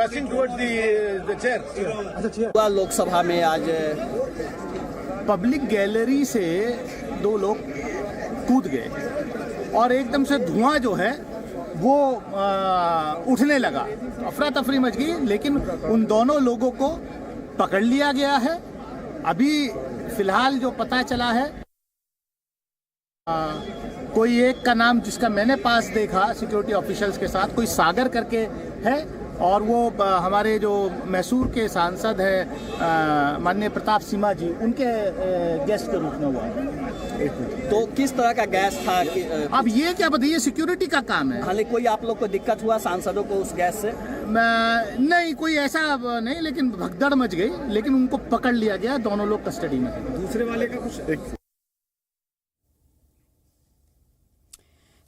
passing towards the chair. Lok Sabha में आज public gallery से दो लोग कूद गए और एकदम से धुआं जो है वो उठने लगा, अफरा तफरी मच गई। लेकिन उन दोनों लोगों को पकड़ लिया गया है। अभी फिलहाल जो पता चला है, कोई एक का नाम जिसका मैंने पास देखा सिक्योरिटी ऑफिशियल्स के साथ, कोई सागर करके है, और वो हमारे जो मैसूर के सांसद हैं माननीय प्रताप सिम्हा जी, उनके गेस्ट के रूप में हुआ है। तो किस तरह का गैस था अब ये क्या बताइए, सिक्योरिटी का काम है। हालांकि कोई आप लोग को दिक्कत हुआ सांसदों को उस गैस से? नहीं, कोई ऐसा नहीं, लेकिन भगदड़ मच गई। लेकिन उनको पकड़ लिया गया, दोनों लोग कस्टडी में। दूसरे वाले का कुछ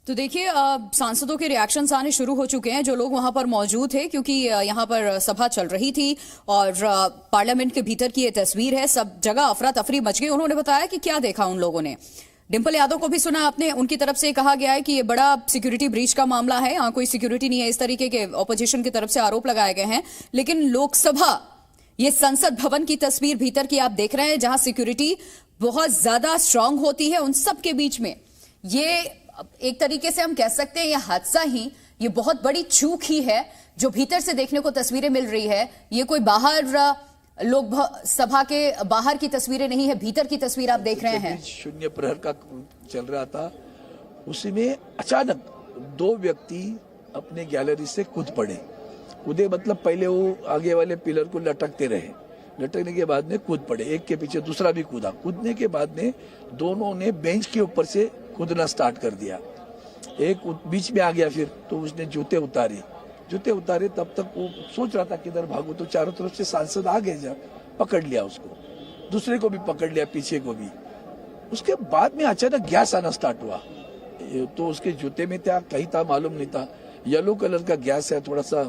तो देखिए, सांसदों के रिएक्शंस आने शुरू हो चुके हैं, जो लोग वहां पर मौजूद थे, क्योंकि यहां पर सभा चल रही थी और पार्लियामेंट के भीतर की ये तस्वीर है। सब जगह अफरा तफरी मच गई। उन्होंने बताया कि क्या देखा उन लोगों ने। डिंपल यादव को भी सुना आपने, उनकी तरफ से कहा गया है कि ये बड़ा सिक्योरिटी ब्रीच का मामला है, यहाँ कोई सिक्योरिटी नहीं है, इस तरीके के ऑपोजिशन की तरफ से आरोप लगाए गए हैं। लेकिन लोकसभा, ये संसद भवन की तस्वीर भीतर की आप देख रहे हैं, जहां सिक्योरिटी बहुत ज्यादा स्ट्रांग होती है। उन सब के बीच में ये एक तरीके से हम कह सकते हैं, ये हादसा ही, ये बहुत बड़ी चूक ही है जो भीतर से देखने को तस्वीरें मिल रही है। ये कोई बाहर लोग सभा के बाहर की तस्वीरें नहीं है, भीतर की तस्वीर आप देख रहे हैं। शून्य प्रहर का चल रहा था, उसी में अचानक दो व्यक्ति अपने गैलरी से कूद पड़े। कूदे मतलब पहले वो आगे वाले पिलर को लटकते रहे, लटकने के बाद में कूद पड़े, एक के पीछे दूसरा भी कूदा। कूदने के बाद में दोनों ने बेंच के ऊपर से कूदना स्टार्ट कर दिया। एक बीच में आ गया, फिर तो उसने जूते उतारे। तब तक वो सोच रहा था किधर भागो, तो चारों तरफ से सांसद आ गए, जब पकड़ लिया उसको, दूसरे को भी पकड़ लिया, पीछे को भी। उसके बाद में अचानक गैस आना स्टार्ट हुआ, तो उसके जूते में था, कहीं था मालूम नहीं था। येलो कलर का गैस है, थोड़ा सा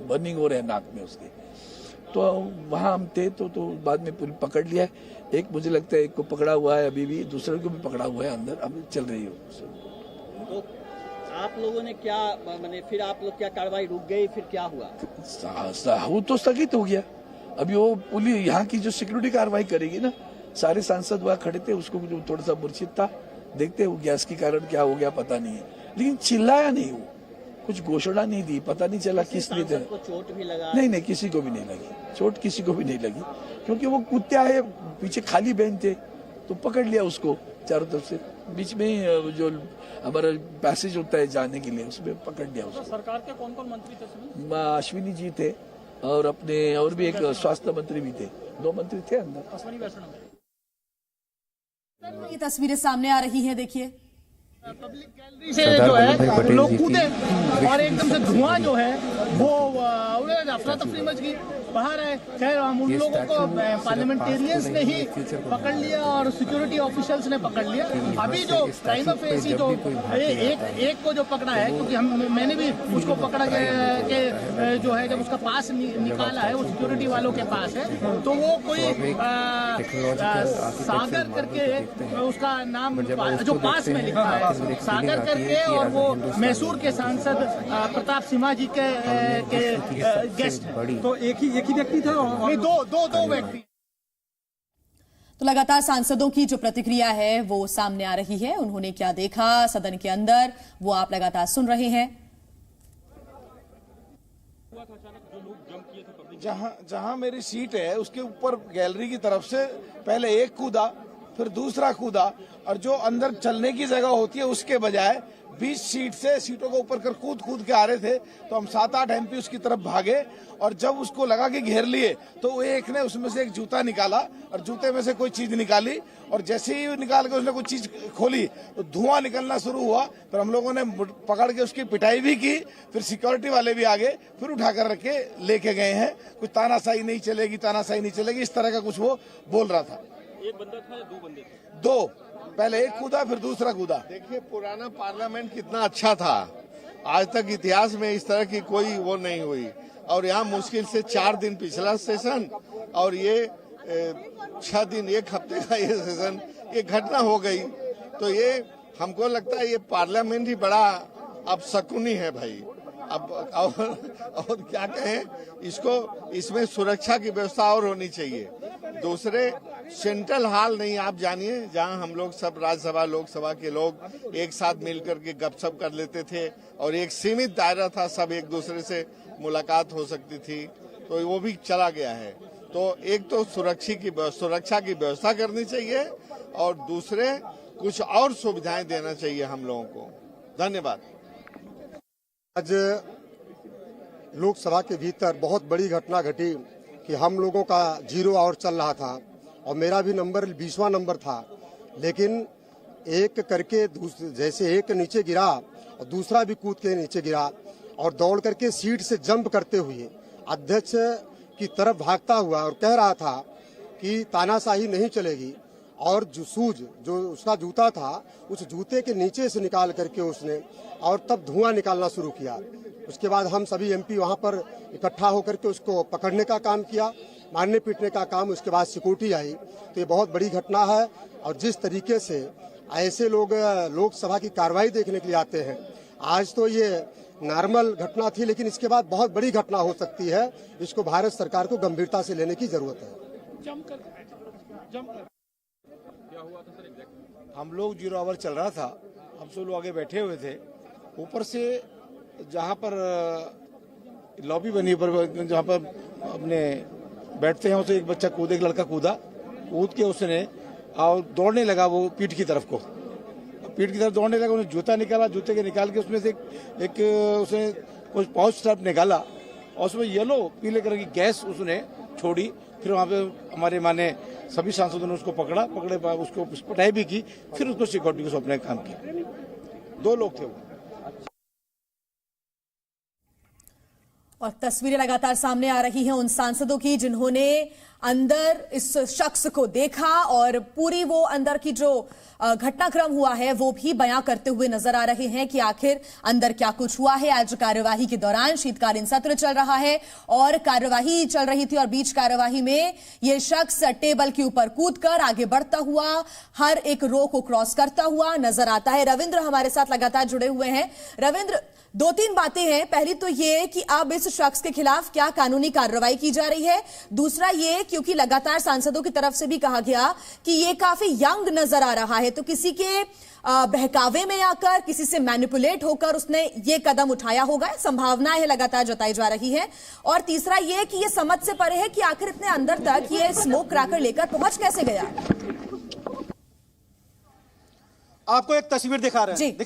बर्निंग हो रहा है नाक में उसके। तो वहां हम थे, तो बाद में पुलिस पकड़ लिया। एक मुझे लगता है एक को पकड़ा हुआ है, अभी भी दूसरे को भी पकड़ा हुआ है, अंदर अभी चल रही हो। तो आप लोगों ने क्या मैंने, फिर आप लोग क्या कार्रवाई रुक गई, फिर क्या हुआ? वो तो स्थगित हो गया। अभी वो पुलिस यहाँ की जो सिक्योरिटी कार्रवाई करेगी ना, सारे सांसद वहाँ खड़े थे, उसको जो थोड़ा सा मूर्छित था, देखते वो गैस के कारण क्या हो गया पता नहीं है, लेकिन चिल्लाया नहीं, वो कुछ घोषणा नहीं दी, पता नहीं चला किसने दी। चोट भी लगा? नहीं, किसी को भी नहीं लगी चोट, किसी को भी नहीं लगी, क्योंकि वो कूदते आए, पीछे खाली बेंच थे, तो पकड़ लिया उसको चारों तरफ से। बीच में जो हमारा पैसेज होता है जाने के लिए, उसमें पकड़ लिया उसको। सरकार के कौन कौन मंत्री थे? अश्विनी जी थे, और अपने और भी एक स्वास्थ्य मंत्री भी थे, 2 मंत्री थे अंदर। ये तस्वीरें सामने आ रही है, देखिए पब्लिक गैलरी से जो है लोग कूदे और एकदम से धुआं जो है वो अफरा तफरी मच गई, बाहर है। खैर, हम उन लोगों को पार्लियामेंटेरियंस ने ही पकड़ लिया और सिक्योरिटी ऑफिशियल्स ने पकड़ लिया। अभी जो प्राइम फेसी जो एक को जो पकड़ा है, क्योंकि मैंने भी उसको पकड़ा गया कि जो है, जब उसका पास निकाला है, वो सिक्योरिटी वालों के पास है, तो वो कोई सागर करके उसका नाम जो पास में लिखा है, सागर करके, और वो मैसूर के सांसद प्रताप सिम्हा जी के गेस्ट हैं। तो एक ही व्यक्ति था? नहीं, दो व्यक्ति। तो लगातार सांसदों की जो प्रतिक्रिया है वो सामने आ रही है। उन्होंने क्या देखा सदन के अंदर, वो आप लगातार सुन रहे हैं। जहां मेरी सीट है, उसके ऊपर गैलरी की तरफ से पहले एक कूदा, फिर दूसरा कूदा, और जो अंदर चलने की जगह होती है उसके बजाय 20 सीटों को ऊपर कर कूद के आ रहे थे। तो हम 7-8 MP उसकी तरफ भागे, और जब उसको लगा कि घेर लिए, तो एक ने उसमें से एक जूता निकाला और जूते में से कोई चीज निकाली, और जैसे ही निकाल के उसने कोई चीज खोली तो धुआं निकलना शुरू हुआ। फिर हम लोगों ने पकड़ के उसकी पिटाई भी की, फिर सिक्योरिटी वाले भी आ गए, फिर उठाकर रख के लेके गए हैं। कुछ तानाशाही नहीं चलेगी, इस तरह का कुछ वो बोल रहा था। एक बंदा था या 2 बंदे थे? 2, पहले एक कूदा, फिर दूसरा कूदा। देखिए, पुराना पार्लियामेंट कितना अच्छा था, आज तक इतिहास में इस तरह की कोई वो नहीं हुई। और यहाँ मुश्किल से 4 दिन पिछला सेशन, और ये 6 दिन, 1 हफ्ते का ये सेशन, ये घटना हो गई। तो ये हमको लगता है ये पार्लियामेंट ही बड़ा अब शकुनी है भाई। अब और क्या कहें, इसको इसमें सुरक्षा की व्यवस्था और होनी चाहिए। दूसरे सेंट्रल हॉल नहीं, आप जानिए, जहां हम लोग सब राज्यसभा लोकसभा के लोग एक साथ मिलकर के गपशप कर लेते थे और एक सीमित दायरा था, सब एक दूसरे से मुलाकात हो सकती थी, तो वो भी चला गया है। तो एक तो सुरक्षा की व्यवस्था करनी चाहिए और दूसरे कुछ और सुविधाएं देना चाहिए हम लोगों को। धन्यवाद। आज लोकसभा के भीतर बहुत बड़ी घटना घटी कि हम लोगों का 0 आवर चल रहा था और मेरा भी नंबर 20वां नंबर था, लेकिन एक करके जैसे एक नीचे गिरा और दूसरा भी कूद के नीचे गिरा और दौड़ करके सीट से जंप करते हुए अध्यक्ष की तरफ भागता हुआ और कह रहा था कि तानाशाही नहीं चलेगी, और जो उसका जूता था उस जूते के नीचे से निकाल करके उसने और तब धुआं निकालना शुरू किया। उसके बाद हम सभी एमपी वहां पर इकट्ठा होकर के उसको पकड़ने का काम किया, मारने पीटने का काम। उसके बाद सिक्योरिटी आई। तो ये बहुत बड़ी घटना है और जिस तरीके से ऐसे लोग लोकसभा की कार्रवाई देखने के लिए आते हैं, आज तो ये नॉर्मल घटना थी, लेकिन इसके बाद बहुत बड़ी घटना हो सकती है। इसको भारत सरकार को गंभीरता से लेने की जरूरत है। हम लोग 0 आवर चल रहा था, हम सब लोग आगे बैठे हुए थे। ऊपर से जहाँ पर लॉबी बनी पर जहाँ पर अपने बैठते हैं, उसे एक बच्चा एक लड़का कूद के उसने और दौड़ने लगा वो पीठ की तरफ दौड़ने लगा। उसने जूता निकाला, जूते के निकाल के उसमें से एक उसने कुछ पाउच टाइप निकाला और उसमें येलो पीले कलर की गैस उसने छोड़ी। फिर वहाँ पे हमारे माने सभी सांसदों ने उसको पकड़े उसको पिटाई भी की, फिर उसको सिक्योरिटी को सौंपने का काम किया। 2 लोग थे वो। और तस्वीरें लगातार सामने आ रही हैं उन सांसदों की जिन्होंने अंदर इस शख्स को देखा और पूरी वो अंदर की जो घटनाक्रम हुआ है वो भी बयां करते हुए नजर आ रहे हैं कि आखिर अंदर क्या कुछ हुआ है। आज कार्यवाही के दौरान शीतकालीन सत्र चल रहा है और कार्यवाही चल रही थी और बीच कार्यवाही में ये शख्स टेबल के ऊपर कूदकर आगे बढ़ता हुआ हर एक रो को क्रॉस करता हुआ नजर आता है। रविंद्र हमारे साथ लगातार जुड़े हुए हैं। रविंद्र, 2-3 बातें हैं। पहली तो ये कि अब इस शख्स के खिलाफ क्या कानूनी कार्रवाई की जा रही है। दूसरा ये क्योंकि लगातार सांसदों की तरफ से भी कहा गया कि ये काफी यंग नजर आ रहा है, तो किसी के बहकावे में आकर, किसी से मैनिपुलेट होकर उसने ये कदम उठाया होगा, संभावनाएं है लगातार जताई जा रही है। और तीसरा ये कि ये समझ से परे है कि आखिर इतने अंदर तक ये स्मोक क्रैकर लेकर पहुंच कैसे गया। आपको एक तस्वीर दिखा रहे हैं। जी। देखिए